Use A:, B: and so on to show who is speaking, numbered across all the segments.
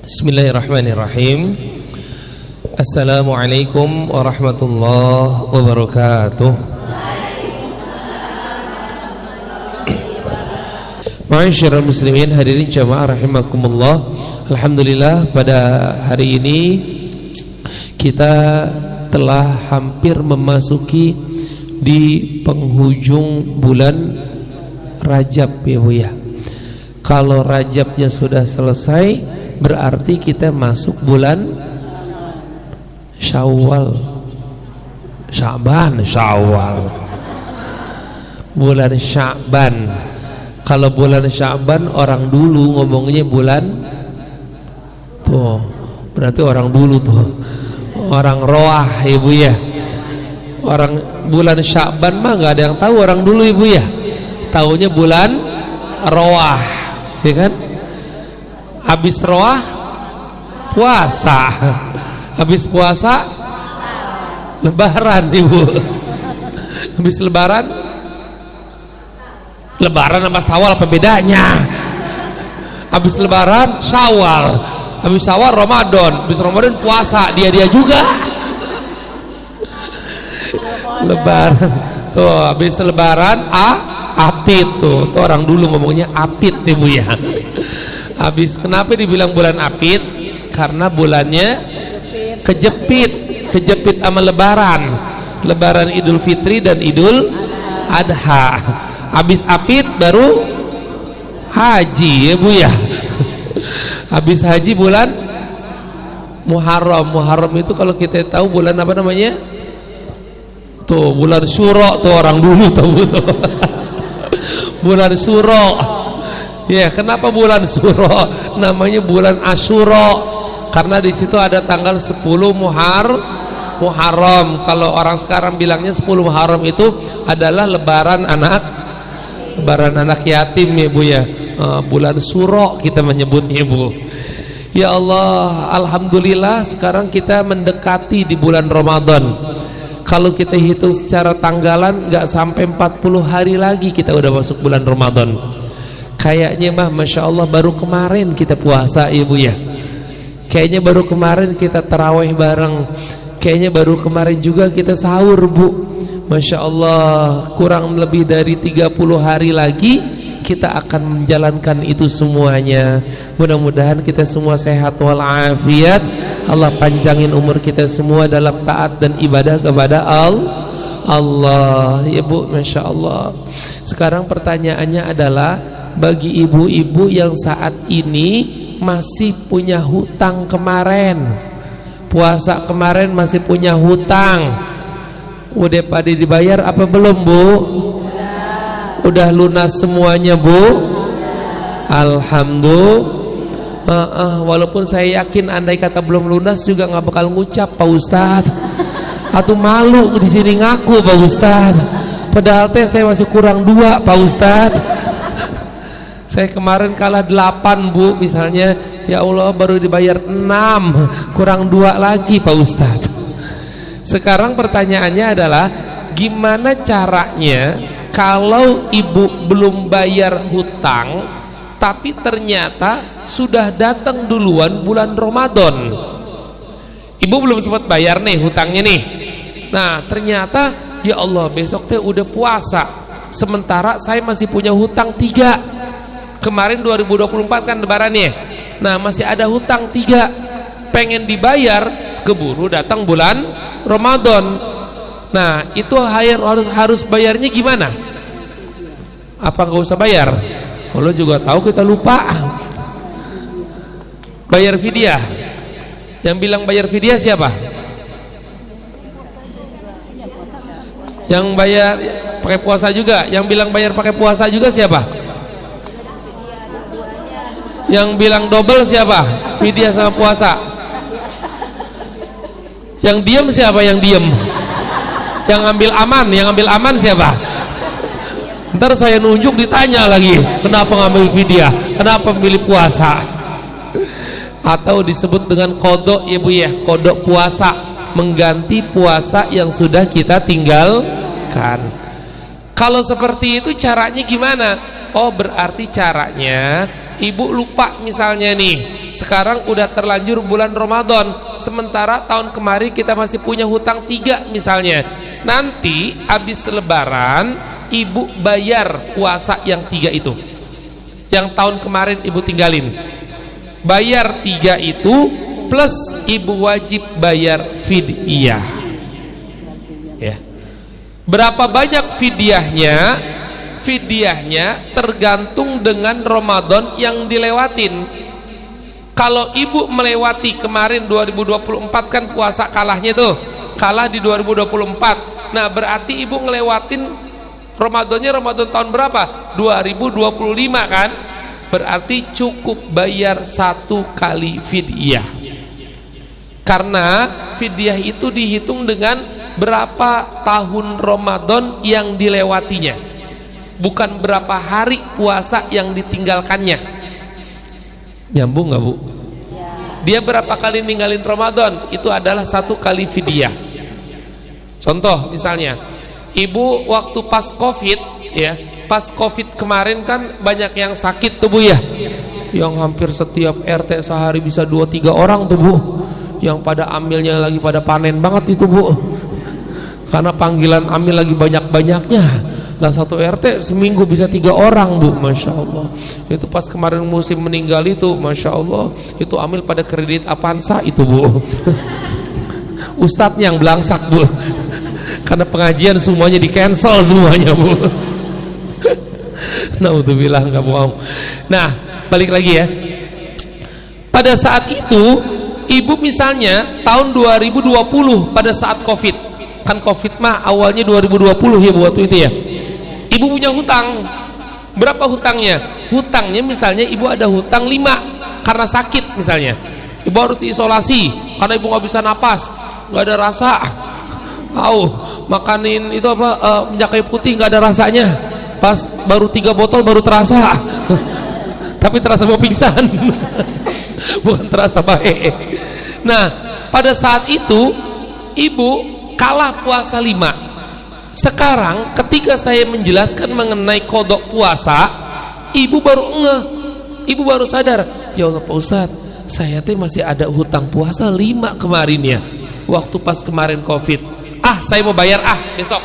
A: Bismillahirrahmanirrahim. Assalamualaikum warahmatullahi wabarakatuh. Ma'asyiral muslimin, hadirin jamaah rahimakumullah. Alhamdulillah, pada hari ini kita telah hampir memasuki di penghujung bulan Rajab, ya Bu ya. Kalau Rajabnya sudah selesai, berarti kita masuk bulan Syawal. Bulan Sya'ban. Kalau bulan Sya'ban orang dulu ngomongnya bulan tuh, berarti orang dulu tuh, orang Roah, Ibu ya. Orang bulan Sya'ban mah nggak ada yang tahu orang dulu, Ibu ya. Taunya bulan Roah, ya kan? Habis Roah puasa, habis puasa Lebaran, Ibu. Habis Lebaran sama Syawal apa bedanya? Habis Lebaran Syawal, habis Syawal Ramadan, habis Ramadan puasa, dia juga. Lebaran tuh, habis Lebaran apit tuh orang dulu ngomongnya apit, Ibu ya. Habis, kenapa dibilang bulan apit? Karena bulannya kejepit sama Lebaran Idul Fitri dan Idul Adha. Habis apit baru haji, ya Bu ya. Habis haji bulan Muharram itu kalau kita tahu bulan apa namanya? Tuh bulan Syuro tuh orang dulu tahu tuh. Bulan Syuro. Ya, kenapa bulan Syuro? Namanya bulan Asyura karena di situ ada tanggal 10 Muharram. Kalau orang sekarang bilangnya 10 Muharram itu adalah lebaran anak yatim, ya Bu ya. Bulan Syuro kita menyebutnya, Bu. Ya Allah, alhamdulillah sekarang kita mendekati di bulan Ramadan. Kalau kita hitung secara tanggalan nggak sampai 40 hari lagi kita udah masuk bulan Ramadan. Kayaknya mah Masya Allah baru kemarin kita puasa, Ibu ya. Kayaknya baru kemarin kita tarawih bareng. Kayaknya baru kemarin juga kita sahur, Bu. Masya Allah, kurang lebih dari 30 hari lagi kita akan menjalankan itu semuanya. Mudah-mudahan kita semua sehat walafiat. Allah panjangin umur kita semua dalam taat dan ibadah kepada Allah. Ya Bu, Masya Allah. Sekarang pertanyaannya adalah, bagi ibu-ibu yang saat ini masih punya hutang kemarin, puasa kemarin masih punya hutang, udah pada dibayar apa belum, Bu? Udah lunas semuanya, Bu? Alhamdulillah. Walaupun saya yakin andai kata belum lunas juga nggak bakal ngucap, Pak Ustadz. Atau malu di sini ngaku, Pak Ustadz. Padahal saya masih kurang 2, Pak Ustadz. Saya kemarin kalah 8, Bu, misalnya. Ya Allah, baru dibayar 6, kurang 2 lagi, Pak Ustadz. Sekarang pertanyaannya adalah, gimana caranya kalau ibu belum bayar hutang tapi ternyata sudah datang duluan bulan Ramadan? Ibu belum sempat bayar nih hutangnya nih. Nah, ternyata ya Allah besok teh udah puasa, sementara saya masih punya hutang 3. Kemarin 2024 kan lebarannya. Nah, masih ada hutang 3, pengen dibayar, keburu datang bulan Ramadan. Nah, itu harus bayarnya gimana? Apa nggak usah bayar? Allah juga tahu kita lupa. Bayar fidyah. Yang bilang bayar fidyah siapa? Yang bayar pakai puasa juga. Yang bilang bayar pakai puasa juga siapa? Yang bilang double siapa? Fidyah sama puasa. Yang diem siapa? Yang diem. Yang ngambil aman siapa? Ntar saya nunjuk ditanya lagi, kenapa ngambil fidyah? Kenapa memilih puasa? Atau disebut dengan kodok, ya Bu ya, kodok puasa, mengganti puasa yang sudah kita tinggalkan. Kalau seperti itu caranya gimana? Oh, berarti caranya ibu lupa misalnya nih, sekarang udah terlanjur bulan Ramadan, sementara tahun kemarin kita masih punya hutang 3 misalnya. Nanti habis lebaran ibu bayar puasa yang 3 itu, yang tahun kemarin ibu tinggalin. Bayar 3 itu plus ibu wajib bayar fidyah. Ya. Berapa banyak fidyahnya? Fidyahnya tergantung dengan Ramadan yang dilewatin. Kalau ibu melewati kemarin 2024 kan puasa kalahnya tuh, kalah di 2024. Nah berarti ibu ngelewatin Ramadannya Ramadan tahun berapa? 2025 kan? Berarti cukup bayar 1 kali fidyah. Karena fidyah itu dihitung dengan berapa tahun Ramadan yang dilewatinya, bukan berapa hari puasa yang ditinggalkannya. Nyambung nggak Bu? Dia berapa kali ninggalin Ramadan, itu adalah 1 kali fidyah. Contoh misalnya, ibu waktu pas Covid ya, pas Covid kemarin kan banyak yang sakit tuh Bu ya, yang hampir setiap RT sehari bisa 2-3 orang tuh Bu, yang pada ambilnya lagi pada panen banget itu Bu, karena panggilan amil lagi banyak-banyaknya. Lah 1 RT seminggu bisa 3 orang Bu, Masya Allah. Itu pas kemarin musim meninggal itu, Masya Allah, itu amil pada kredit Avanza itu Bu. Ustadznya yang belangsak Bu, karena pengajian semuanya di cancel semuanya Bu. Naudzubillah, nggak bohong. Nah balik lagi ya, pada saat itu ibu misalnya tahun 2020 pada saat Covid, kan Covid mah awalnya 2020 ya Bu waktu itu ya. Ibu punya hutang. Berapa hutangnya? Hutangnya misalnya ibu ada hutang 5 karena sakit misalnya. Ibu harus diisolasi karena ibu nggak bisa napas, nggak ada rasa. Makanin itu apa, minyak kayu putih nggak ada rasanya. Pas baru 3 botol baru terasa. Tapi terasa mau pingsan. Bukan terasa baik. Nah, pada saat itu ibu kalah puasa 5. Sekarang ketika saya menjelaskan mengenai kodok puasa, ibu baru ngeh, ibu baru sadar, ya Allah Pak Ustadz, saya teh masih ada hutang puasa 5 kemarin ya, waktu pas kemarin Covid. Saya mau bayar besok.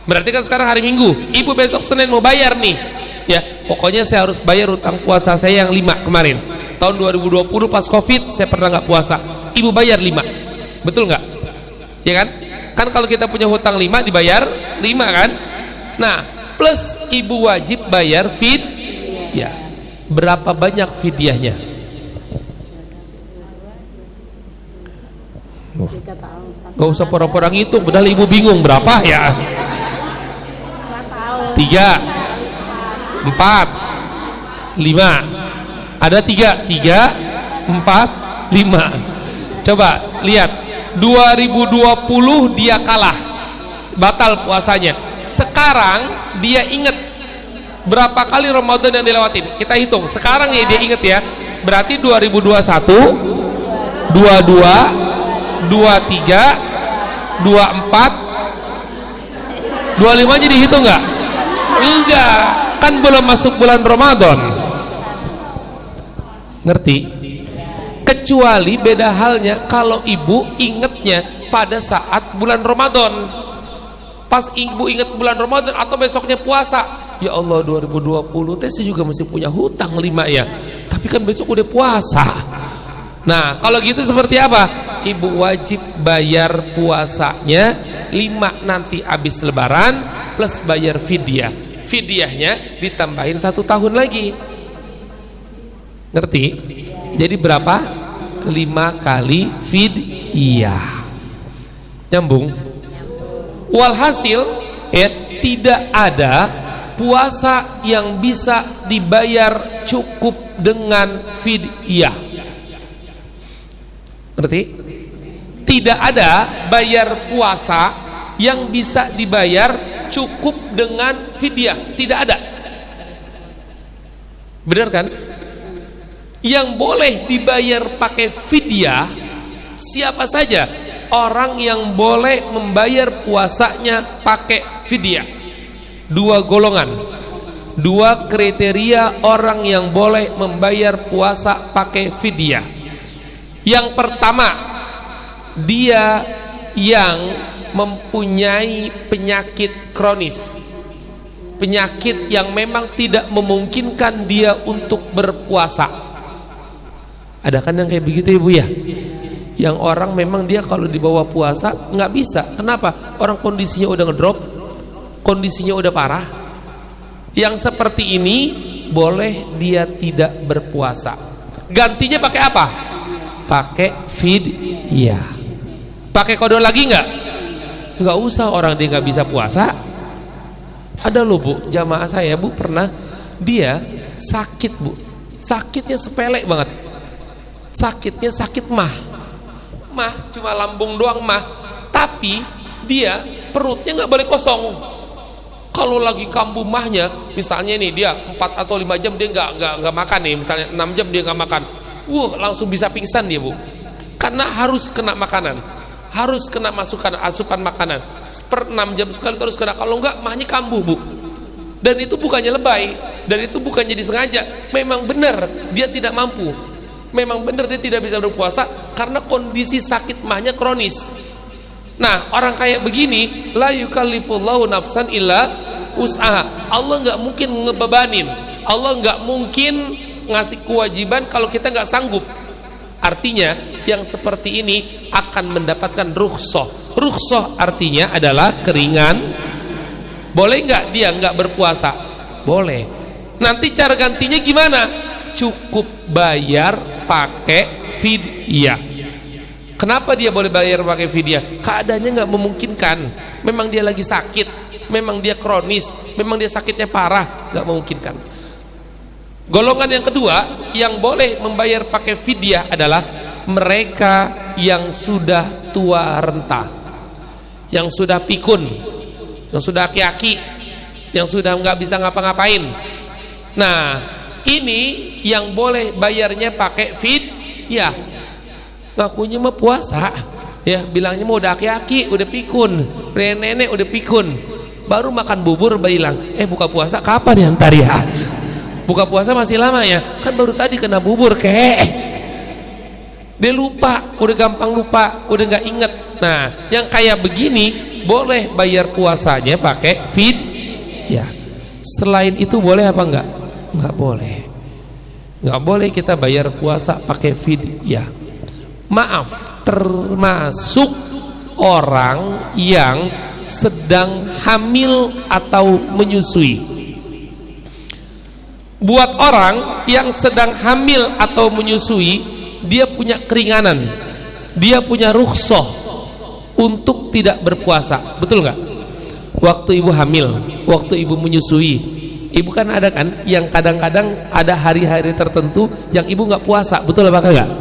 A: Berarti kan sekarang hari Minggu, ibu besok Senin mau bayar nih ya, pokoknya saya harus bayar hutang puasa saya yang 5 kemarin. Tahun 2020 pas Covid saya pernah nggak puasa, ibu bayar 5, betul nggak? Ya kan? Kan kalau kita punya hutang 5 dibayar 5 kan? Nah plus ibu wajib bayar fidyah. Berapa banyak fidyahnya? Gak usah pura-pura ngitung, padahal ibu bingung berapa ya. 3, 4, 5. Ada 3, 4, 5. Coba lihat, 2020 dia kalah, batal puasanya. Sekarang dia inget berapa kali Ramadan yang dilewatin. Kita hitung sekarang ya, dia inget ya. Berarti 2021, 22, 23, 24, 25 jadi hitung nggak? Enggak, kan belum masuk bulan Ramadan. Ngerti? Kecuali beda halnya kalau ibu ingetnya pada saat bulan Ramadan. Pas ibu inget bulan Ramadan atau besoknya puasa, ya Allah 2020 teh saya juga masih punya hutang 5 ya, tapi kan besok udah puasa. Nah kalau gitu seperti apa? Ibu wajib bayar puasanya 5 nanti habis lebaran plus bayar fidyah. Fidyahnya ditambahin 1 tahun lagi. Ngerti? Jadi berapa? 5 kali fidyah. Nyambung? Walhasil ya, tidak ada puasa yang bisa dibayar cukup dengan fidyah. Ngerti? Tidak ada bayar puasa yang bisa dibayar cukup dengan fidyah. Tidak ada. Benar kan? Yang boleh dibayar pakai fidyah siapa saja? Orang yang boleh membayar puasanya pakai fidyah. 2 golongan. Dua kriteria orang yang boleh membayar puasa pakai fidyah. Yang pertama, dia yang mempunyai penyakit kronis, penyakit yang memang tidak memungkinkan dia untuk berpuasa. Ada kan yang kayak begitu ibu ya, yang orang memang dia kalau dibawa puasa nggak bisa. Kenapa? Orang kondisinya udah ngedrop, kondisinya udah parah. Yang seperti ini boleh dia tidak berpuasa. Gantinya pakai apa? Pakai fidyah. Pakai kodok lagi nggak? Nggak usah, orang dia nggak bisa puasa. Ada loh bu, jamaah saya bu, pernah dia sakit bu, sakitnya sepele banget, sakitnya sakit mah cuma lambung doang mah, tapi dia perutnya nggak boleh kosong. Kalau lagi kambuh mahnya, misalnya nih dia 4 atau 5 jam dia nggak makan nih, misalnya 6 jam dia nggak makan, langsung bisa pingsan dia bu, karena harus kena makanan, harus kena asupan makanan per 6 jam sekali terus kena. Kalau enggak mahnya kambuh bu, dan itu bukannya lebay, dan itu bukannya disengaja, memang benar dia tidak mampu, memang benar dia tidak bisa berpuasa karena kondisi sakit mahnya kronis. Nah orang kayak begini, la yukallifullahu nafsan illa usaha. Allah nggak mungkin ngebebanin, Allah nggak mungkin ngasih kewajiban kalau kita nggak sanggup. Artinya yang seperti ini akan mendapatkan rukhsah. Rukhsah artinya adalah keringan. Boleh nggak dia nggak berpuasa? Boleh. Nanti cara gantinya gimana? Cukup bayar pakai fidyah. Kenapa dia boleh bayar pakai fidyah? Keadaannya nggak memungkinkan. Memang dia lagi sakit, memang dia kronis, memang dia sakitnya parah, nggak memungkinkan. Golongan yang kedua yang boleh membayar pakai fidyah adalah mereka yang sudah tua renta, yang sudah pikun, yang sudah aki-aki, yang sudah nggak bisa ngapa-ngapain. Nah ini yang boleh bayarnya pakai fidyah. Ngakunya mah puasa ya, bilangnya mah udah aki-aki, udah pikun, nenek udah pikun, baru makan bubur bilang buka puasa kapan ya ntar ya, buka puasa masih lama ya, kan baru tadi kena bubur kek. Dia lupa, udah gampang lupa, udah nggak inget. Nah yang kayak begini boleh bayar puasanya pakai fidyah. Selain itu boleh apa enggak? Enggak boleh, nggak boleh kita bayar puasa pakai fidyah. Maaf, termasuk orang yang sedang hamil atau menyusui. Buat orang yang sedang hamil atau menyusui, dia punya keringanan, dia punya rukhsah untuk tidak berpuasa. Betul nggak? Waktu ibu hamil, waktu ibu menyusui, ibu kan ada kan yang kadang-kadang ada hari-hari tertentu yang ibu nggak puasa. Betul apa enggak?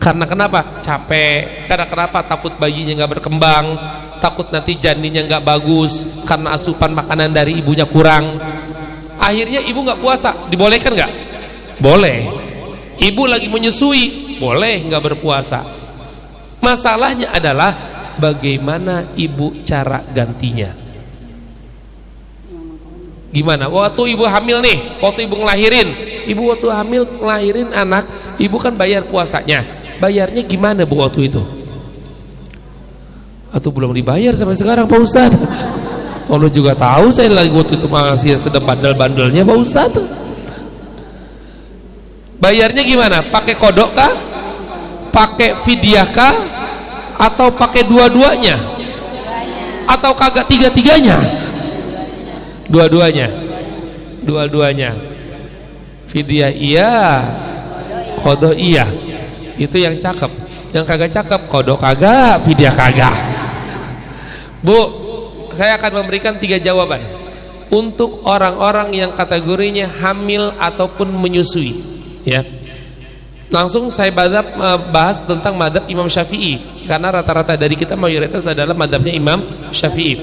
A: Karena kenapa? Capek. Karena kenapa? Takut bayinya nggak berkembang, takut nanti janinnya nggak bagus karena asupan makanan dari ibunya kurang. Akhirnya ibu nggak puasa. Dibolehkan nggak? Boleh. Ibu lagi menyusui, boleh nggak berpuasa. Masalahnya adalah bagaimana ibu cara gantinya. Gimana? Waktu ibu hamil nih, waktu ibu ngelahirin, ibu waktu hamil ngelahirin anak, ibu kan bayar puasanya. Bayarnya gimana bu waktu itu? Atau belum dibayar sampai sekarang Pak Ustadz? Allah juga tahu saya lagi waktu itu masih sedang bandel-bandelnya Pak Ustadz. Bayarnya gimana? Pakai kodok kah? Pakai fidyah kah? Atau pakai dua-duanya? Atau kagak tiga-tiganya? Dua-duanya. Dua-duanya. Fidyah iya, kodok iya. Itu yang cakep. Yang kagak cakep, kodok kagak, fidyah kagak. Bu, saya akan memberikan 3 jawaban untuk orang-orang yang kategorinya hamil ataupun menyusui ya. Langsung saya bahas tentang madhab Imam Syafi'i, karena rata-rata dari kita mayoritas adalah madhabnya Imam Syafi'i.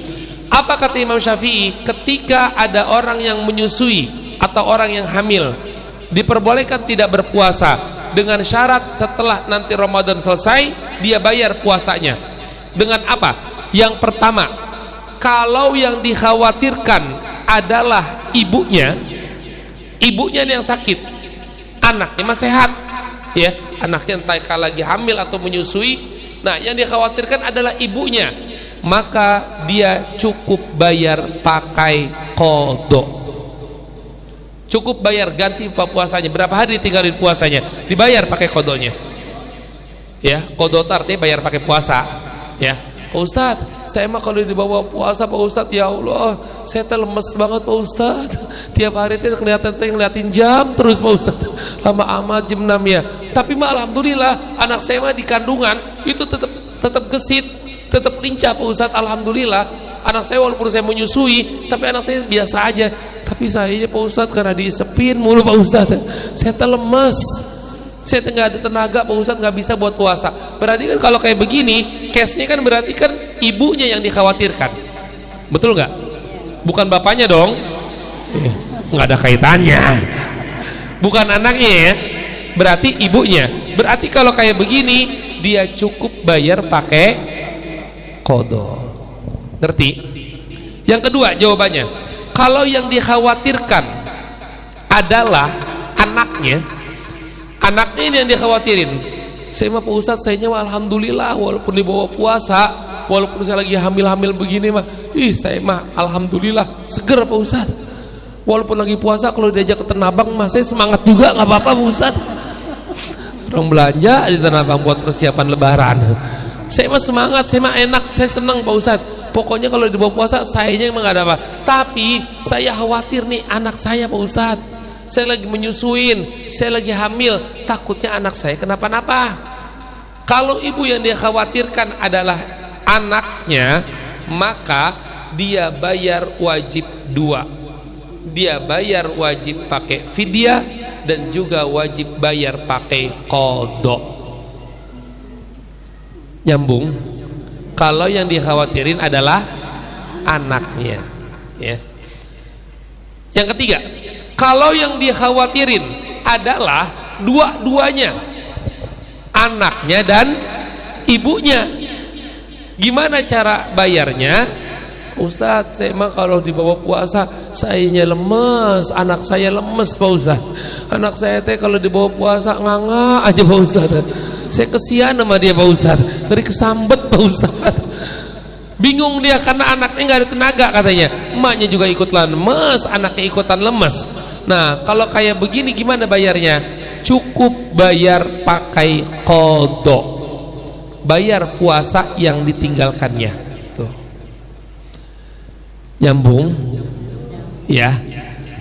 A: Apa kata Imam Syafi'i? Ketika ada orang yang menyusui atau orang yang hamil, diperbolehkan tidak berpuasa dengan syarat setelah nanti Ramadan selesai dia bayar puasanya. Dengan apa? Yang pertama, kalau yang dikhawatirkan adalah ibunya yang sakit, anaknya mah sehat, ya, anaknya entah lagi hamil atau menyusui. Nah, yang dikhawatirkan adalah ibunya, maka dia cukup bayar pakai qada. Cukup bayar ganti puasanya. Berapa hari ditinggalin puasanya, dibayar pakai qadanya. Ya, qada artinya bayar pakai puasa. Ya, Pak Ustadz, saya mah kalau dibawa puasa Pak Ustadz, ya Allah, saya lemes banget Pak Ustadz. Tiap hari itu kelihatan saya ngeliatin jam terus Pak Ustadz, lama amat jam 6 ya. Tapi mah alhamdulillah anak saya mah di kandungan itu tetap gesit, tetap lincah Pak Ustadz. Alhamdulillah anak saya walaupun saya menyusui, tapi anak saya biasa aja. Tapi saya Pak Ustadz karena diisepin mulu Pak Ustadz, saya lemes. Saya nggak ada tenaga Pak Ustadz, nggak bisa buat puasa. Berarti kan kalau kayak begini, case-nya kan berarti kan ibunya yang dikhawatirkan, betul nggak? Bukan bapaknya dong, nggak ada kaitannya. Bukan anaknya ya, berarti ibunya. Berarti kalau kayak begini, dia cukup bayar pakai qada. Ngerti? Yang kedua jawabannya, kalau yang dikhawatirkan adalah anaknya ini yang dikhawatirin. Saya mah Pak Ustadz, saya mah alhamdulillah walaupun dibawa puasa, walaupun saya lagi hamil-hamil begini mah, saya mah alhamdulillah seger Pak Ustadz. Walaupun lagi puasa kalau diajak ke Tanah Abang mah saya semangat juga, nggak apa-apa Pak Ustadz. Orang belanja di Tanah Abang buat persiapan lebaran. Saya mah semangat, saya mah enak, saya senang Pak Ustadz. Pokoknya kalau dibawa puasa sayanya emang gak ada apa. Tapi saya khawatir nih anak saya Pak Ustadz. Saya lagi menyusuin, saya lagi hamil, takutnya anak saya kenapa-napa. Kalau ibu yang dia khawatirkan adalah anaknya, maka dia bayar wajib dua. Dia bayar wajib pakai fidyah dan juga wajib bayar pakai qada. Nyambung? Kalau yang dikhawatirin adalah anaknya, ya. Yang ketiga, kalau yang dikhawatirin adalah dua-duanya, anaknya dan ibunya, gimana cara bayarnya? Ustadz, saya mah kalau dibawa puasa sayanya lemes, anak saya lemes Pak Ustadz. Anak saya teh kalau dibawa puasa nganga aja Pak Ustadz. Saya kesian sama dia Pak Ustadz, dari kesambet Pak Ustadz. Bingung dia karena anaknya nggak ada tenaga katanya, emaknya juga ikut lemes, anaknya ikutan lemes. Nah kalau kayak begini gimana bayarnya? Cukup bayar pakai qada, bayar puasa yang ditinggalkannya. Tuh. Nyambung ya.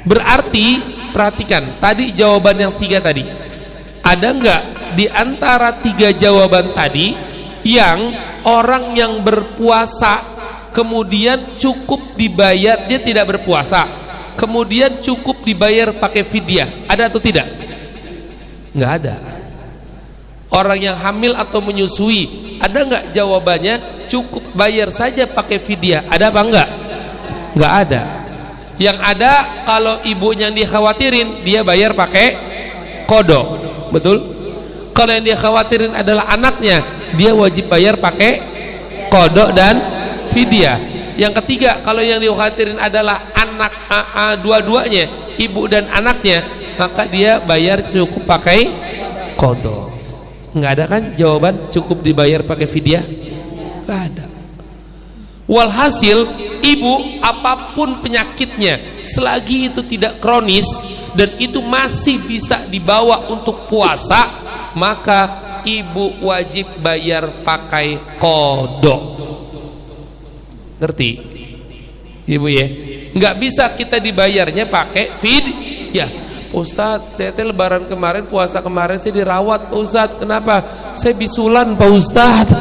A: Berarti perhatikan tadi jawaban yang 3 tadi, ada nggak di antara 3 jawaban tadi yang orang yang berpuasa kemudian cukup dibayar, dia tidak berpuasa kemudian cukup dibayar pakai fidyah, ada atau tidak? Nggak ada. Orang yang hamil atau menyusui, ada nggak jawabannya cukup bayar saja pakai fidyah, ada apa enggak? Nggak ada. Yang ada kalau ibunya yang dikhawatirin dia bayar pakai qada, betul? Kalau yang dikhawatirin adalah anaknya, dia wajib bayar pakai qada dan fidyah. Yang ketiga, kalau yang dikhawatirin adalah anak dua-duanya, ibu dan anaknya, maka dia bayar cukup pakai qada. Nggak ada kan jawaban cukup dibayar pakai fidyah? Nggak ada. Walhasil ibu apapun penyakitnya, selagi itu tidak kronis dan itu masih bisa dibawa untuk puasa, maka ibu wajib bayar pakai qada. Ngerti? Ibu ya? Nggak bisa kita dibayarnya pakai fidyah. Pak Ustadz, saya teh lebaran kemarin, puasa kemarin saya dirawat Pak Ustadz. Kenapa? Saya bisulan Pak Ustadz.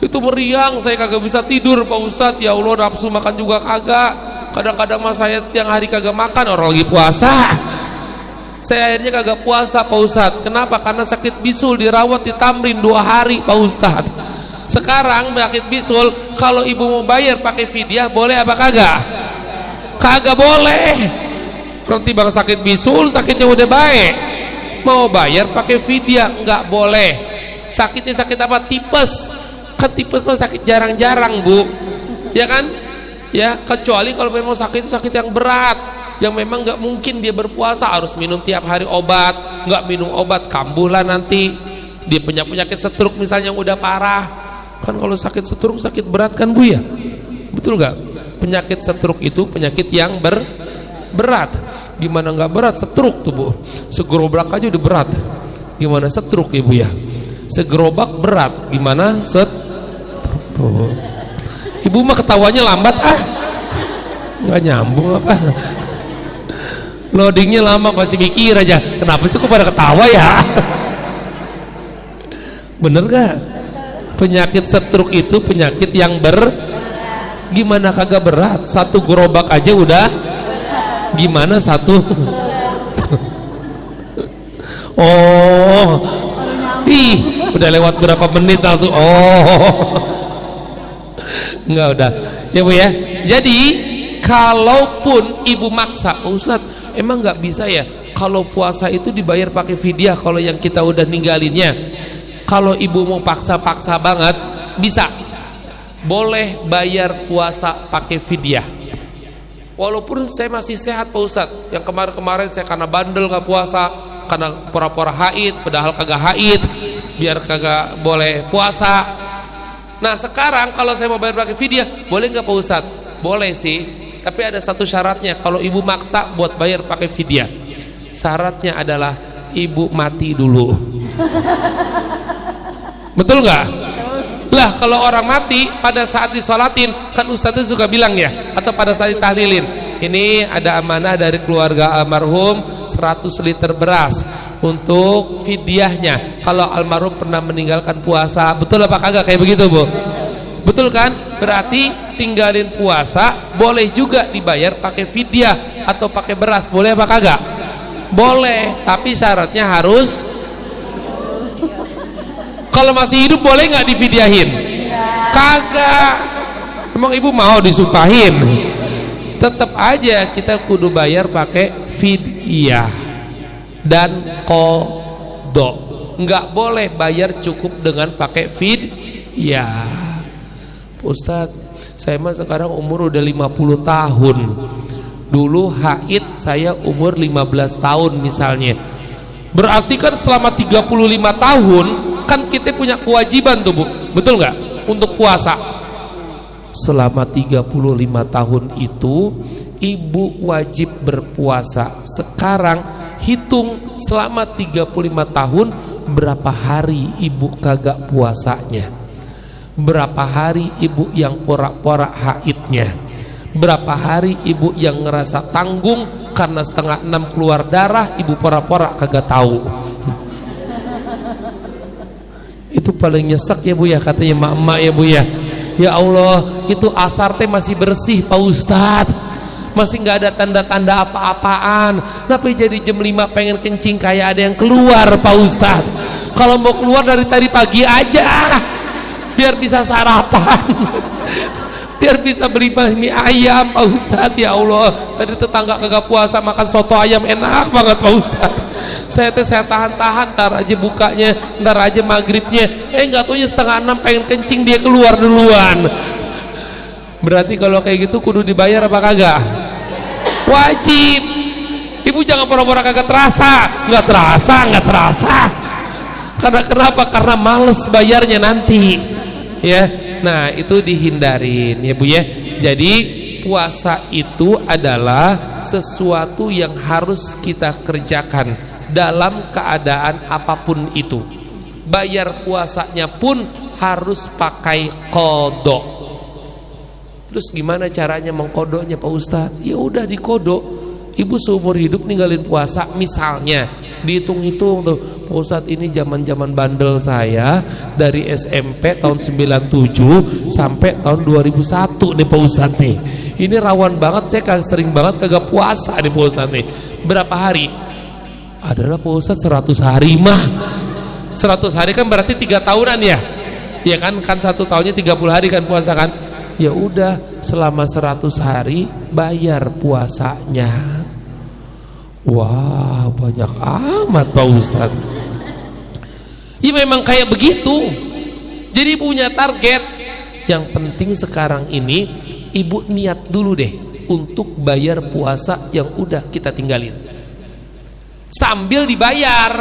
A: Itu meriang, saya kagak bisa tidur Pak Ustadz. Ya Allah, nafsu makan juga kagak. Kadang-kadang mas saya tiang hari kagak makan, orang lagi puasa. Saya akhirnya kagak puasa Pak Ustadz. Kenapa? Karena sakit bisul, dirawat di Tamrin 2 hari Pak Ustadz. Sekarang penyakit bisul, kalau ibu mau bayar pakai fidyah boleh apa kagak? Kagak boleh. Nanti bang sakit bisul, sakitnya udah baik, mau bayar pakai fidyah nggak boleh. Sakitnya sakit apa? Tipes. Kan tipes mah sakit jarang-jarang bu, ya kan? Ya, kecuali kalau memang sakit yang berat, yang memang nggak mungkin dia berpuasa, harus minum tiap hari obat, nggak minum obat kambuh lah nanti. Dia punya penyakit stroke misalnya yang udah parah, kan kalau sakit stroke sakit berat kan Bu ya, betul nggak? Penyakit stroke itu penyakit yang berat. Gimana nggak berat stroke tuh Bu? Segerobak aja udah berat, gimana stroke ya Bu ya? Segerobak berat, gimana stroke tuh? Ibu mah ketawanya lambat nggak nyambung apa? Loadingnya lama, pasti mikir aja kenapa sih kok pada ketawa ya. Bener gak? Penyakit stroke itu penyakit yang gimana kagak berat? Satu gerobak aja udah gimana satu? Oh, udah lewat berapa menit langsung enggak, udah ya Bu ya. Jadi kalaupun ibu maksa, Ustadz emang nggak bisa ya kalau puasa itu dibayar pakai fidyah kalau yang kita udah ninggalinnya? Kalau ibu mau paksa-paksa banget bisa, boleh bayar puasa pakai fidyah. Walaupun saya masih sehat Pak Ustadz, yang kemarin-kemarin saya karena bandel nggak puasa, karena pura-pura haid padahal kagak haid, biar kagak boleh puasa. Nah sekarang kalau saya mau bayar pakai fidyah, boleh nggak Pak Ustadz? Boleh sih, tapi ada satu syaratnya. Kalau ibu maksa buat bayar pakai fidyah, syaratnya adalah ibu mati dulu. Betul nggak? Lah kalau orang mati pada saat disolatin, kan Ustadz itu suka bilang ya, atau pada saat ditahlilin, ini ada amanah dari keluarga almarhum 100 liter beras untuk fidyahnya kalau almarhum pernah meninggalkan puasa. Betul apa kagak kayak begitu Bu? Betul kan? Berarti tinggalin puasa boleh juga dibayar pakai fidyah atau pakai beras, boleh apa kagak? Boleh, tapi syaratnya harus, kalau masih hidup boleh nggak difidyahin? Kagak. Emang ibu mau disumpahin? Tetap aja kita kudu bayar pakai fidyah dan qadha. Nggak boleh bayar cukup dengan pakai fidyah. Ustadz, saya mah sekarang umur udah 50 tahun. Dulu haid saya umur 15 tahun misalnya. Berarti kan selama 35 tahun kan kita punya kewajiban tuh Bu, betul nggak? Untuk puasa. Selama 35 tahun itu ibu wajib berpuasa. Sekarang hitung selama 35 tahun berapa hari ibu kagak puasanya, berapa hari ibu yang porak-porak haidnya, berapa hari ibu yang ngerasa tanggung karena 5:30 keluar darah, ibu porak-porak kagak tahu. Itu paling nyesek ya Bu ya, katanya emak-emak ya Bu ya. Ya Allah, itu asar teh masih bersih Pak Ustadz, masih nggak ada tanda-tanda apa-apaan. Kenapa jadi jam 5 pengen kencing kayak ada yang keluar Pak Ustadz? Kalau mau keluar dari tadi pagi aja, biar bisa sarapan, biar bisa beli mie ayam Pak Ustadz. Ya Allah, tadi tetangga kagak puasa makan soto ayam enak banget Pak Ustadz. Saya tahan-tahan, ntar aja bukanya, ntar aja maghribnya, nggak taunya 5:30 pengen kencing dia keluar duluan. Berarti kalau kayak gitu kudu dibayar apa kagak? Wajib. Ibu jangan pura-pura kagak terasa. Nggak terasa. Karena kenapa? Karena males bayarnya nanti ya. Nah itu dihindarin ya Bu ya. Jadi puasa itu adalah sesuatu yang harus kita kerjakan dalam keadaan apapun itu. Bayar puasanya pun harus pakai qadha. Terus gimana caranya mengkodoknya Pak Ustadz? Ya udah dikodok. Ibu seumur hidup ninggalin puasa, misalnya dihitung-hitung tuh, Pak Ustadz ini zaman-zaman bandel saya dari SMP tahun 97 sampai tahun 2001 nih Pak Ustadz nih. Ini rawan banget, saya sering banget kagak puasa nih Pak Ustadz nih. Berapa hari? Adalah Pak Ustadz 100 hari mah. 100 hari kan berarti 3 tahunan ya? Ya kan 1 tahunnya 30 hari kan puasa kan? Ya udah selama 100 hari bayar puasanya. Wah banyak amat Pak Ustadz. Ya memang kayak begitu. Jadi punya target. Yang penting sekarang ini ibu niat dulu deh untuk bayar puasa yang udah kita tinggalin, sambil dibayar,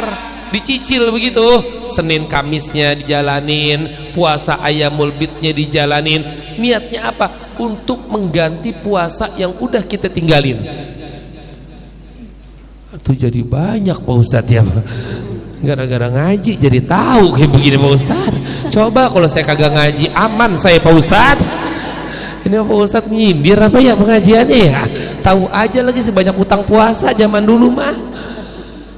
A: dicicil begitu. Senin Kamisnya dijalanin, puasa Ayyamul Bidnya dijalanin. Niatnya apa? Untuk mengganti puasa yang udah kita tinggalin. Itu jadi banyak Pak Ustadz ya, gara-gara ngaji jadi tahu kayak begini Pak Ustadz. Coba kalau saya kagak ngaji aman saya Pak Ustadz. Ini Pak Ustadz nyindir apa ya pengajiannya ya? Tahu aja lagi sebanyak utang puasa zaman dulu mah.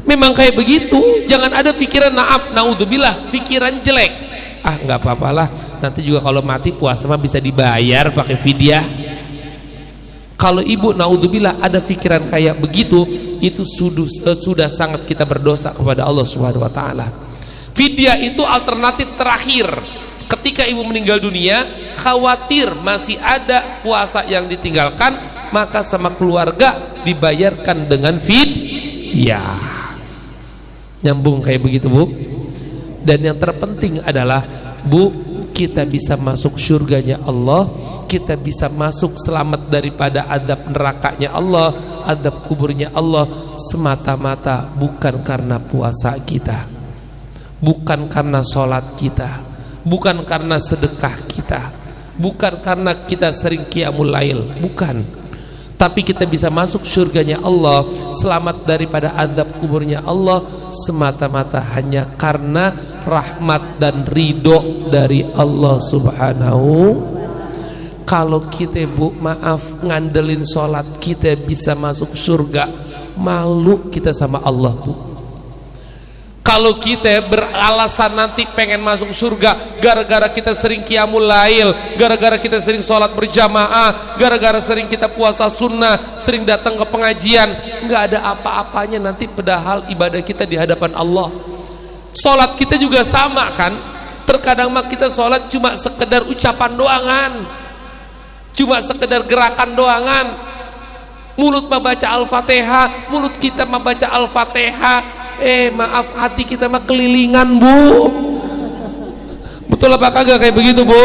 A: Memang kayak begitu. Jangan ada pikiran naudzubillah, pikirannya jelek. Ah nggak apa-apalah, nanti juga kalau mati puasa mah bisa dibayar pakai fidyah. Kalau ibu naudzubillah ada pikiran kayak begitu, itu sudah sangat kita berdosa kepada Allah Subhanahu wa taala. Fidyah itu alternatif terakhir. Ketika ibu meninggal dunia, khawatir masih ada puasa yang ditinggalkan, maka sama keluarga dibayarkan dengan fidyah. Nyambung kayak begitu Bu. Dan yang terpenting adalah Bu, kita bisa masuk surganya Allah, kita bisa masuk selamat daripada adab nerakanya Allah, adab kuburnya Allah, semata-mata bukan karena puasa kita, bukan karena sholat kita, bukan karena sedekah kita, bukan karena kita sering qiyamul lail, bukan. Tapi kita bisa masuk surganya Allah, selamat daripada adab kuburnya Allah, semata-mata hanya karena rahmat dan ridho dari Allah Subhanahu. Kalau kita Bu maaf ngandelin sholat kita bisa masuk surga, malu kita sama Allah Bu. Kalau kita beralasan nanti pengen masuk surga gara-gara kita sering qiyamul lail, gara-gara kita sering sholat berjamaah, gara-gara sering kita puasa sunnah, sering datang ke pengajian, nggak ada apa-apanya nanti padahal ibadah kita di hadapan Allah. Sholat kita juga sama kan, terkadang mah kita sholat cuma sekedar ucapan doangan, cuma sekedar gerakan doangan, mulut mah baca Al-Fatihah, mulut kita mah baca Al-Fatihah, maaf hati kita mah kelilingan Bu. Betul apa kagak kayak begitu Bu?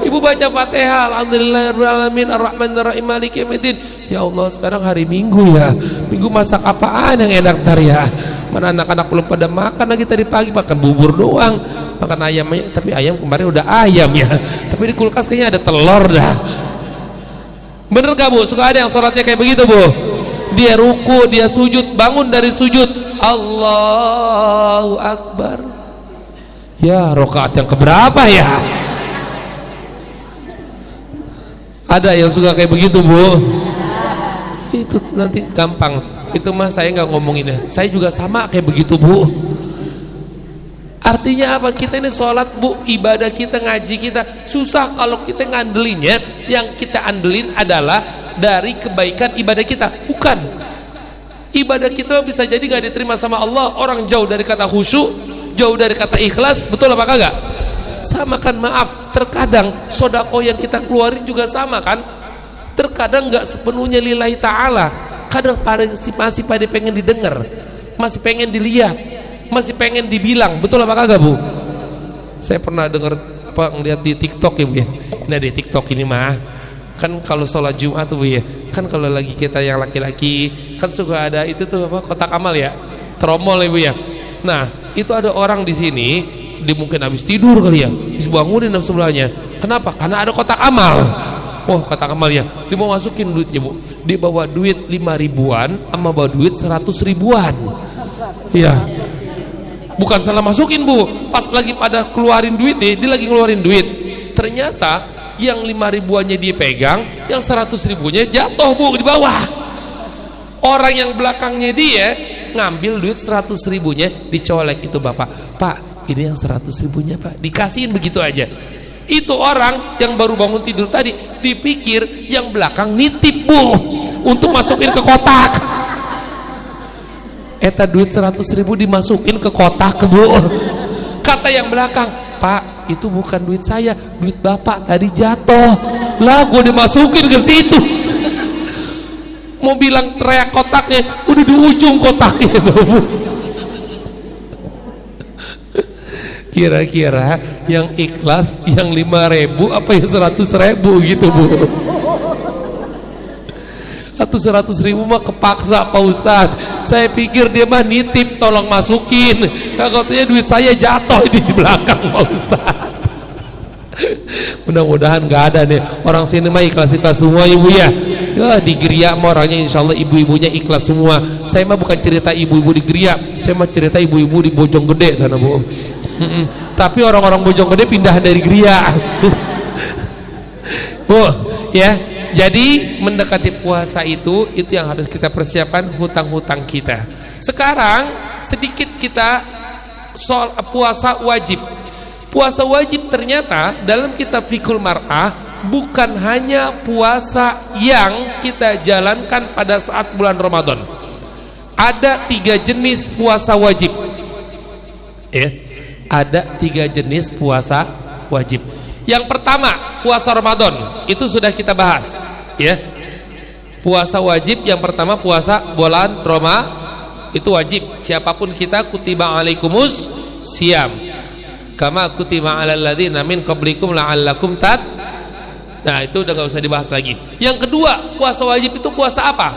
A: Ibu baca Fatihah, alhamdulillahirabbil alamin arrahmanirrahim maliki yaumiddin. Ya Allah, sekarang hari Minggu ya. Minggu masak apaan yang enak ntar ya? Mana anak-anak belum pada makan lagi tadi pagi, makan bubur doang, makan ayam aja. Tapi ayam kemarin udah ayam ya. Tapi di kulkas kayaknya ada telur dah. Bener gak Bu? Suka ada yang sholatnya kayak begitu Bu? Dia ruku, dia sujud, bangun dari sujud, Allahu Akbar. Ya, rakaat yang keberapa ya? Ada yang suka kayak begitu Bu? Itu nanti gampang. Itu mah saya nggak ngomonginnya. Saya juga sama kayak begitu Bu. Artinya apa? Kita ini sholat Bu, ibadah kita, ngaji kita susah kalau kita ngandelinnya. Yang kita andelin adalah dari kebaikan ibadah kita, bukan. Ibadah kita bisa jadi gak diterima sama Allah. Orang jauh dari kata khusyuk, jauh dari kata ikhlas, betul apa kagak? Sama kan, maaf, terkadang sodako yang kita keluarin juga sama kan, terkadang gak sepenuhnya lillahi ta'ala, kadang masih pada pengen didengar, masih pengen dilihat, masih pengen dibilang, betul apa kagak Bu? Saya pernah dengar apa, ngeliat di TikTok ya Bu ya, ini ada di TikTok ini mah kan, kalau sholat Jumat tuh Bu ya, kan kalau lagi kita yang laki-laki kan suka ada itu tuh apa, kotak amal ya, tromol ya Bu ya. Nah itu ada orang di sini, dia mungkin habis tidur kali ya, dibangunin sebelahnya. Kenapa? Karena ada kotak amal. Wah, kotak amal ya, dia mau masukin duitnya Bu, dia bawa duit 5 ribuan sama bawa duit 100 ribuan. Iya, bukan salah masukin Bu, pas lagi pada keluarin duit dia lagi ngeluarin duit, ternyata yang 5 ribuannya dia pegang, yang 100 ribunya jatuh Bu di bawah. Orang yang belakangnya dia ngambil duit 100 ribunya, dicolek itu bapak, Pak ini yang 100 ribunya Pak, dikasihin begitu aja. Itu orang yang baru bangun tidur tadi dipikir yang belakang nitip Bu untuk masukin ke kotak. Eta duit 100 ribu dimasukin ke kotak Bu. Kata yang belakang, Pak itu bukan duit saya, duit bapak tadi jatuh. Lah gue dimasukin ke situ. Mau bilang teriak kotaknya, udah di ujung kotaknya itu Bu. Kira-kira yang ikhlas yang 5.000 apa yang 100.000 gitu Bu? Atau 100.000 mah kepaksa Pak Ustadz. Saya pikir dia mah nitip tolong masukin. Katanya duit saya jatuh di belakang Pak Ustadz. Mudah-mudahan nggak ada nih orang sini mah ikhlas-ikhlas semua ibu ya. Ya di Geria mah orangnya insya Allah ibu-ibunya ikhlas semua. Saya mah bukan cerita ibu-ibu di Geria, saya mah cerita ibu-ibu di Bojonggede sana bu. Tapi orang-orang Bojonggede pindah dari Geria. Bu ya, jadi mendekati puasa itu yang harus kita persiapkan hutang-hutang kita. Sekarang sedikit kita soal puasa wajib. Puasa wajib ternyata dalam kitab Fiqhul Mar'ah bukan hanya puasa yang kita jalankan pada saat bulan Ramadan. Ada 3 jenis puasa wajib. Ada 3 jenis puasa wajib. Yang pertama puasa Ramadan, itu sudah kita bahas ya. Puasa wajib yang pertama puasa bulan Ramadan itu wajib. Siapapun kita kutiba alaikumus siyam kama kutiba alal ladzina min qablikum la'allakum tat. Nah, itu udah gak usah dibahas lagi. Yang kedua, puasa wajib itu puasa apa?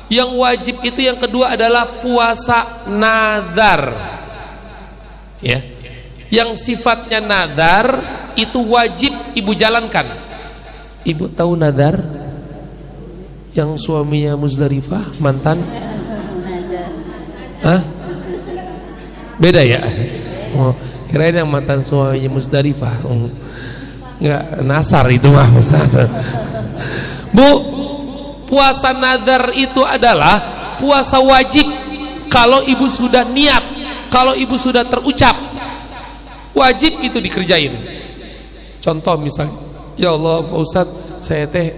A: Yang wajib itu yang kedua adalah puasa nadar. Ya. Yang sifatnya nadar itu wajib ibu jalankan. Ibu tahu nadar? Yang suaminya Muzdalifah, mantan? Hah? Beda ya? Oh, kirain yang mantan suaminya Muzdalifah. Enggak, nasar itu mah Ustaz. Bu, puasa nadar itu adalah puasa wajib kalau ibu sudah niat, kalau ibu sudah terucap. Wajib itu dikerjain. Contoh misalnya, ya Allah Pak Ustaz, saya teh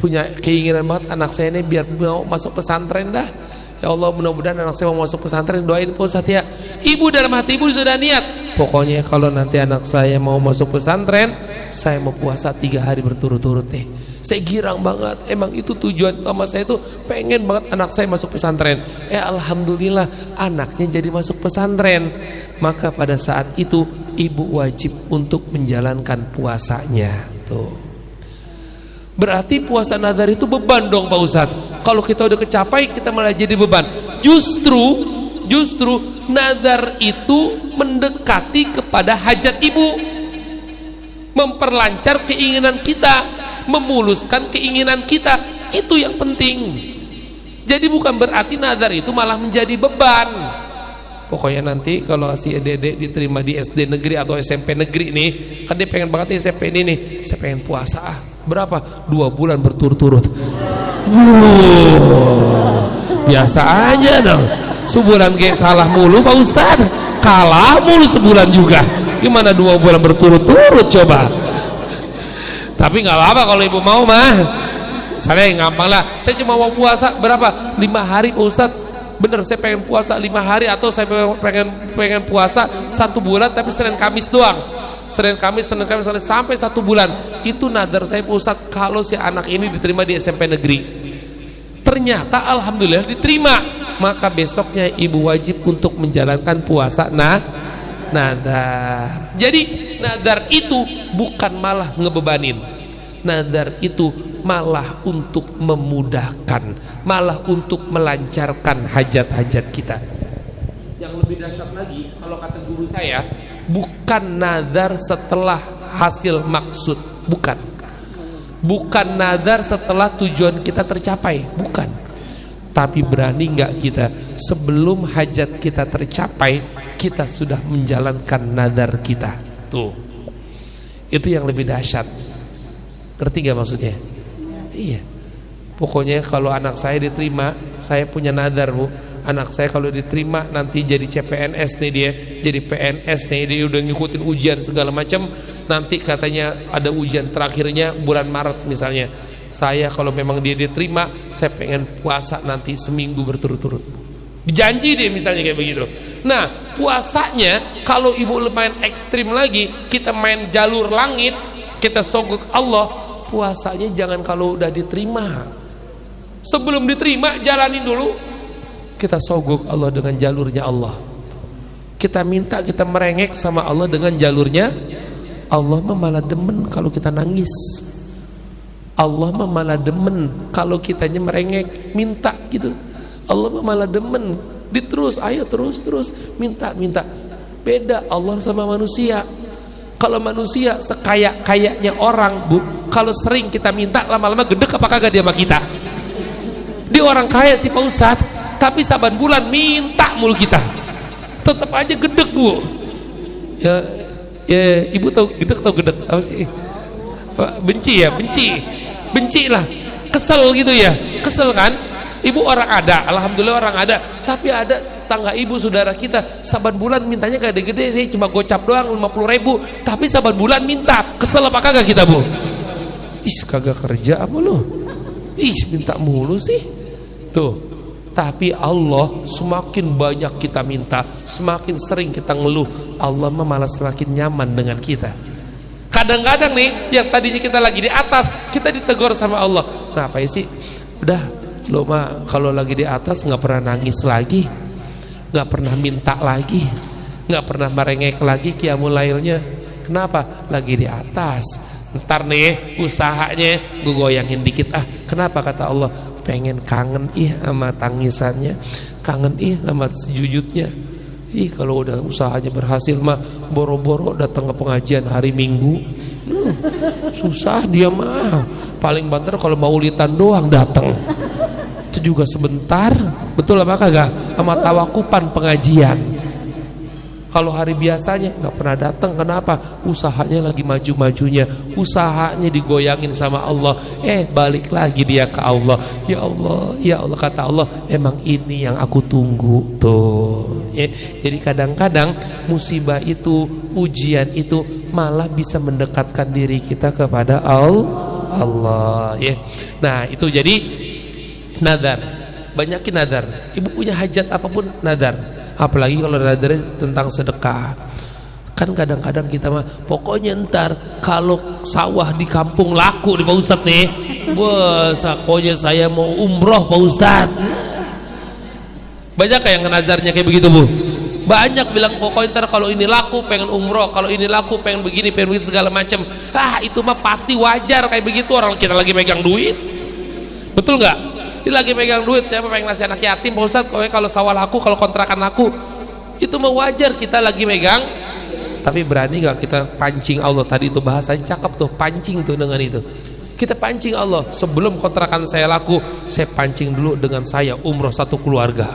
A: punya keinginan banget anak saya ini biar mau masuk pesantren dah. Ya Allah, mudah-mudahan anak saya mau masuk pesantren, doain Pak Ustadz ya. Ibu dalam hati ibu sudah niat, pokoknya kalau nanti anak saya mau masuk pesantren, saya mau puasa 3 hari berturut-turut deh. Saya girang banget, emang itu tujuan utama saya itu, pengen banget anak saya masuk pesantren. Alhamdulillah anaknya jadi masuk pesantren. Maka pada saat itu ibu wajib untuk menjalankan puasanya. Tuh. Berarti puasa nadar itu beban dong Pak Ustadz. Kalau kita udah kecapai kita malah jadi beban. Justru nadar itu mendekati kepada hajat ibu, memperlancar keinginan kita, memuluskan keinginan kita. Itu yang penting. Jadi bukan berarti nadar itu malah menjadi beban. Pokoknya nanti kalau si dedek diterima di SD negeri atau SMP negeri nih, kan dia pengen banget nih SMP ini nih, saya pengen puasa berapa? 2 bulan berturut-turut. Biasa aja dong. Sebulan kayak salah mulu Pak Ustadz, kalah mulu sebulan juga. Gimana 2 bulan berturut-turut coba? Tapi nggak apa-apa kalau ibu mau mah. Saya gampang lah. Saya cuma mau puasa berapa? 5 hari Pak Ustadz. Bener, saya pengen puasa 5 hari atau saya pengen puasa 1 bulan tapi Senin Kamis doang. Senin Kamis sampai 1 bulan. Itu nadar saya Pak Ustadz kalau si anak ini diterima di SMP negeri. Ternyata alhamdulillah diterima. Maka besoknya ibu wajib untuk menjalankan puasa nadar. Jadi nadar itu bukan malah ngebebanin. Nadar itu malah untuk memudahkan, malah untuk melancarkan hajat-hajat kita. Yang lebih dahsyat lagi, kalau kata guru saya, bukan nadar setelah hasil maksud, bukan nadar setelah tujuan kita tercapai, bukan. Tapi berani nggak kita sebelum hajat kita tercapai, kita sudah menjalankan nadar kita. Tuh, itu yang lebih dahsyat. Ngerti gak maksudnya? Iya. Pokoknya kalau anak saya diterima, saya punya nadar Bu. Anak saya kalau diterima nanti jadi CPNS nih dia, jadi PNS nih dia, udah ngikutin ujian segala macam. Nanti katanya ada ujian terakhirnya bulan Maret misalnya. Saya kalau memang dia diterima, saya pengen puasa nanti seminggu berturut-turut. Dijanji dia misalnya kayak begitu. Nah puasanya kalau ibu lumayan ekstrim lagi, kita main jalur langit, kita sogok Allah. Puasanya jangan kalau udah diterima, sebelum diterima jalanin dulu. Kita sogok Allah dengan jalurnya Allah, kita minta, kita merengek sama Allah dengan jalurnya Allah. Malah demen kalau kita nangis. Allah mah malah demen kalau kitanya merengek minta gitu. Allah mah malah demen diterus, ayo terus minta. Beda Allah sama manusia. Kalau manusia sekaya-kayanya orang, Bu, kalau sering kita minta lama-lama gedek apa kagak dia sama kita? Dia orang kaya sih Pak Ustadz, tapi saban bulan minta mulu kita. Tetap aja gedek, Bu. Ya Ibu tahu gedek apa sih? Benci ya, benci lah, kesel gitu ya, kesel kan? Ibu orang ada, alhamdulillah orang ada, tapi ada tetangga ibu saudara kita saban bulan mintanya gede-gede sih, cuma gocap doang 50.000, tapi saban bulan minta, kesel apa kagak kita, Bu? Kagak kerja apa lu? Minta mulu sih tuh. Tapi Allah semakin banyak kita minta, semakin sering kita ngeluh, Allah malah semakin nyaman dengan kita. Kadang-kadang nih yang tadinya kita lagi di atas, kita ditegur sama Allah, kenapa sih udah lo mah kalau lagi di atas nggak pernah nangis lagi, nggak pernah minta lagi, nggak pernah merengek lagi qiyamul lailnya. Kenapa? Lagi di atas. Ntar nih usahanya gue goyangin dikit. Kenapa? Kata Allah, pengen kangen sama tangisannya, kangen sama sujudnya. Kalau udah usahanya berhasil mah boro-boro datang ke pengajian hari Minggu. Susah dia mah, paling banter kalau maulidan doang datang, itu juga sebentar. Betul apa kagak? Sama tawakupan pengajian. Kalau hari biasanya nggak pernah datang. Kenapa? Usahanya lagi maju-majunya, usahanya digoyangin sama Allah. Balik lagi dia ke Allah. Ya Allah, kata Allah, emang ini yang aku tunggu tuh. Jadi kadang-kadang musibah itu, ujian itu malah bisa mendekatkan diri kita kepada Allah. Nah itu jadi nadar, banyakin nadar. Ibu punya hajat apapun nadar. Apalagi kalau nadarnya tentang sedekah. Kan kadang-kadang kita mah pokoknya ntar kalau sawah di kampung laku nih Pak Ustadz nih, pokoknya saya mau umroh Pak Ustadz. Banyak yang nazarnya kayak begitu, Bu? Banyak bilang pokoknya ntar kalau ini laku pengen umroh, kalau ini laku pengen begini, pengen begitu segala macam. Itu mah pasti wajar kayak begitu, orang kita lagi megang duit. Betul nggak? Dia lagi megang duit, siapa pengen ngasih anak yatim Pak Ustadz, kalau sawah laku, kalau kontrakan laku, itu mah wajar kita lagi megang. Tapi berani gak kita pancing Allah? Tadi itu bahasanya cakep tuh, pancing tuh dengan itu. Kita pancing Allah, sebelum kontrakan saya laku, saya pancing dulu dengan saya umroh satu keluarga.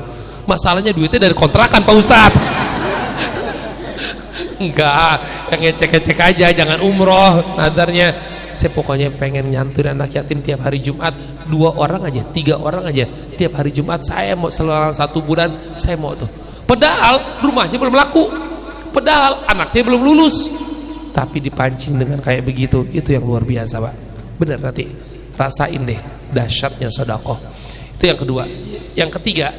A: Masalahnya duitnya dari kontrakan Pak Ustadz. Enggak, yang ngecek-ngecek aja, jangan umroh nadarnya. Saya pokoknya pengen nyantuin anak yatim tiap hari Jumat, 2 orang aja, 3 orang aja tiap hari Jumat. Saya mau selama 1 bulan, saya mau tuh. Padahal rumahnya belum laku, padahal anaknya belum lulus, tapi dipancing dengan kayak begitu. Itu yang luar biasa, Pak. Bener, nanti rasain deh dahsyatnya sedekah. Itu yang kedua. Yang ketiga,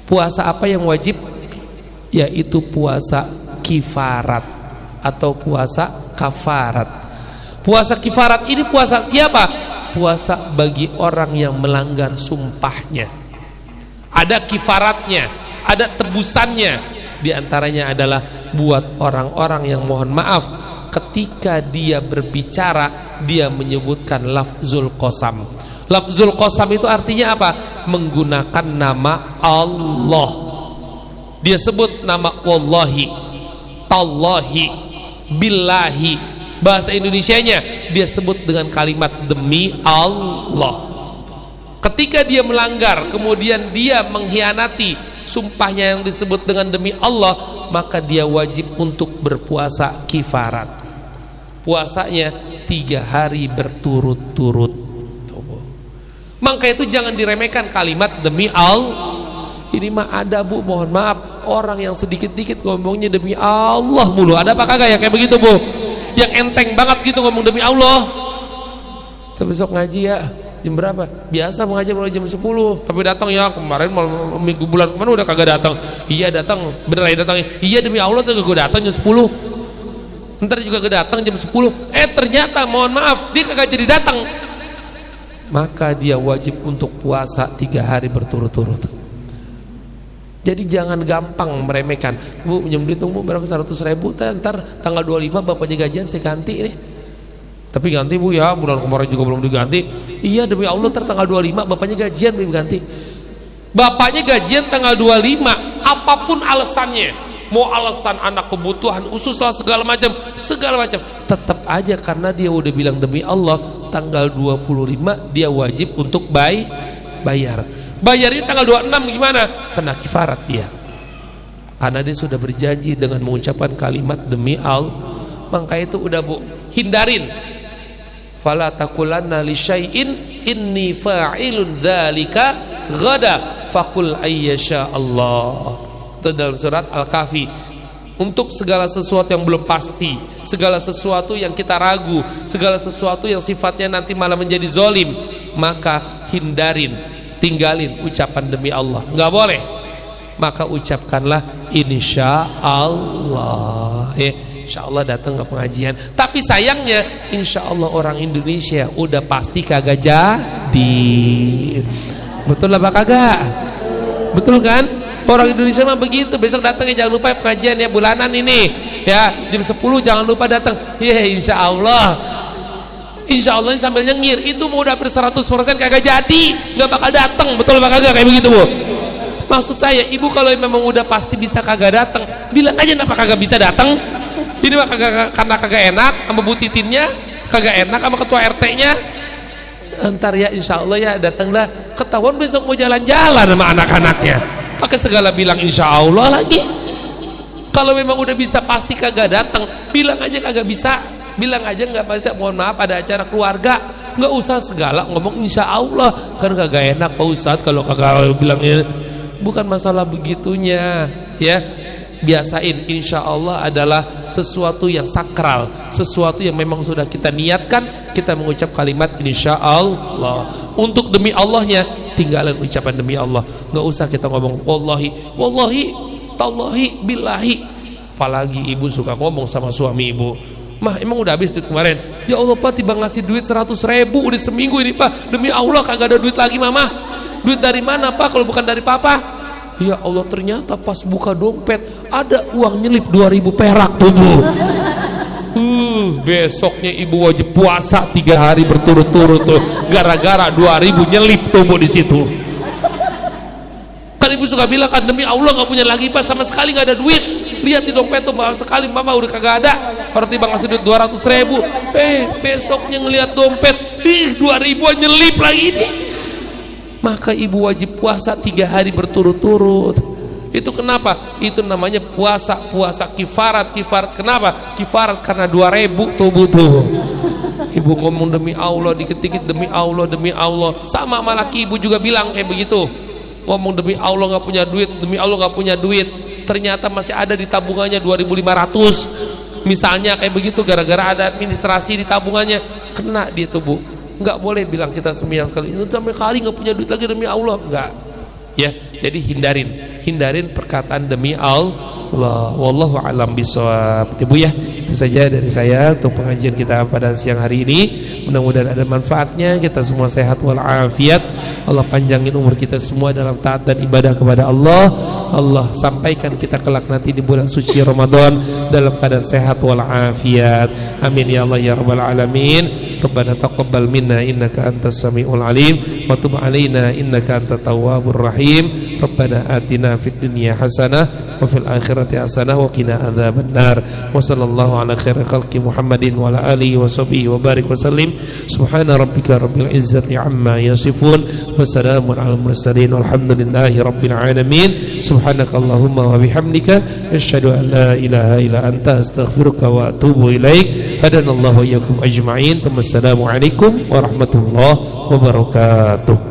A: puasa apa yang wajib? Yaitu puasa kifarat atau puasa kafarat. Puasa kifarat ini puasa siapa? Puasa bagi orang yang melanggar sumpahnya. Ada kifaratnya, ada tebusannya. Di antaranya adalah buat orang-orang yang mohon maaf ketika dia berbicara dia menyebutkan lafzul qasam. Lafzul qasam itu artinya apa? Menggunakan nama Allah. Dia sebut nama wallahi, tallahi, billahi. Bahasa Indonesianya dia sebut dengan kalimat demi Allah. Ketika dia melanggar, kemudian dia mengkhianati sumpahnya yang disebut dengan demi Allah, maka dia wajib untuk berpuasa kifarat. Puasanya 3 hari berturut-turut. Maka itu jangan diremehkan kalimat demi Allah. Ini mah ada, Bu, mohon maaf, orang yang sedikit-dikit ngomongnya demi Allah mulu. Ada apa kagak ya kayak begitu, Bu? Yang enteng banget gitu ngomong demi Allah. Tapi besok ngaji ya jam berapa? Biasa mengaji mulai jam 10. Tapi datang ya kemarin minggu bulan kemarin udah kagak datang. Iya datang, bener ya datang. Iya demi Allah tuh gue datang jam 10. Ntar juga gue datang jam 10. Ternyata mohon maaf dia kagak jadi datang. Maka dia wajib untuk puasa 3 hari berturut-turut. Jadi jangan gampang meremehkan. Bu, pinjam duit Bu berapa? 100.000. Ntar tanggal 25 bapaknya gajian saya ganti nih. Tapi ganti Bu ya, bulan kemarin juga belum diganti. Iya demi Allah tanggal 25 bapaknya gajian belum ganti. Bapaknya gajian tanggal 25, apapun alasannya, mau alasan anak kebutuhan khusus lah segala macam, tetap aja karena dia udah bilang demi Allah tanggal 25 dia wajib untuk bayar. Bayarnya tanggal 26 gimana? Kena kifarat dia. Karena dia sudah berjanji dengan mengucapkan kalimat demi Allah. Maka itu udah Bu, hindarin. Fala taqulanna li syai'in inni fa'ilun dzalika ghada faqul ayyasha Allah. Itu dalam surat Al-Kahfi. Untuk segala sesuatu yang belum pasti, segala sesuatu yang kita ragu, segala sesuatu yang sifatnya nanti malah menjadi zalim, maka hindarin, tinggalin ucapan demi Allah. Enggak boleh. Maka ucapkanlah insyaallah. Insyaallah datang ke pengajian. Tapi sayangnya insyaallah orang Indonesia udah pasti kagak jadi. Betul apa kagak? Betul kan? Orang Indonesia mah begitu. Besok datang ya jangan lupa pengajian ya bulanan ini. Ya jam 10 jangan lupa datang. Ya insyaallah. Insyaallah sambil nyengir. Itu mau udah 100% kagak jadi, nggak bakal datang. Betul apa kagak kayak begitu Bu? Maksud saya ibu kalau memang udah pasti bisa kagak datang, bilang aja kenapa kagak bisa datang. Ini mah karena kagak enak sama Bu Titinnya, kagak enak sama ketua RT-nya. Entar ya insyaallah ya datanglah. Ketahuan besok mau jalan-jalan sama anak-anaknya. Pakai segala bilang insyaallah lagi. Kalau memang udah bisa pasti kagak datang, bilang aja kagak bisa. Bilang aja nggak bisa, mohon maaf ada acara keluarga. Nggak usah segala ngomong insyaallah. Kan kagak enak Pak Ustadz kalau kagak bilangnya. Bukan masalah begitunya ya. Biasain insya Allah adalah sesuatu yang sakral, sesuatu yang memang sudah kita niatkan, kita mengucap kalimat insya Allah. Untuk demi Allahnya tinggalin ucapan demi Allah, nggak usah kita ngomong wallahi, tallahi, billahi. Apalagi ibu suka ngomong sama suami ibu, mah emang udah habis duit kemarin? Ya Allah Pak tiba ngasih duit 100.000 udah seminggu ini Pak, demi Allah kagak ada duit lagi Mama. Duit dari mana Pak kalau bukan dari Papa? Ya Allah ternyata pas buka dompet ada uang nyelip 2.000 perak tuh Bu. Besoknya ibu wajib puasa 3 hari berturut-turut tuh gara-gara 2.000 nyelip tuh Bu di situ. Kan ibu suka bilang kan demi Allah nggak punya lagi Pak, sama sekali nggak ada duit. Lihat di dompet tuh sekali Mama udah kagak ada. Orang tiba ngasih duit 200.000. Besoknya ngelihat dompet 2.000 nyelip lagi ini. Maka ibu wajib puasa 3 hari berturut-turut. Itu kenapa? Itu namanya puasa kifarat. Kenapa? Kifarat karena 2.000 tuh butuh. Ibu ngomong demi Allah, dikit-dikit demi Allah. Sama laki ibu juga bilang kayak begitu. Ngomong demi Allah nggak punya duit, demi Allah nggak punya duit. Ternyata masih ada di tabungannya 2.500. Misalnya kayak begitu, gara-gara ada administrasi di tabungannya, kena dia tuh Bu. Nggak boleh bilang kita sembahyang sekali itu sampai kali nggak punya duit lagi demi Allah, nggak ya. Jadi hindarin perkataan demi Allah. Wallahu a'lam bishawab. Ibu ya, itu saja dari saya untuk pengajian kita pada siang hari ini. Mudah-mudahan ada manfaatnya, kita semua sehat walafiat. Allah panjangin umur kita semua dalam taat dan ibadah kepada Allah. Allah sampaikan kita kelak nanti di bulan suci Ramadan dalam keadaan sehat walafiat. Amin ya Allah ya rabbal alamin. Rabbana taqabbal minna innaka antas samiul alim wa tub alaina innaka antat tawwabur rahim. Rabbana atina fid dunya hasanah wa fil akhirati hasanah wa qina adzabannar. Wa sallallahu ala khairi khalqi Muhammadin wa ala alihi wa sahbihi wa barik wa sallim. Subhana rabbika rabbil izzati amma yasifun wa salamun alal mursalin walhamdulillahi rabbil alamin. Subhanakallahumma wa bihamdika asyhadu an la ilaha illa anta astaghfiruka wa atubu ilaik. Hadanallahu wa iyyakum ajma'in. Wassalamualaikum warahmatullahi wabarakatuh.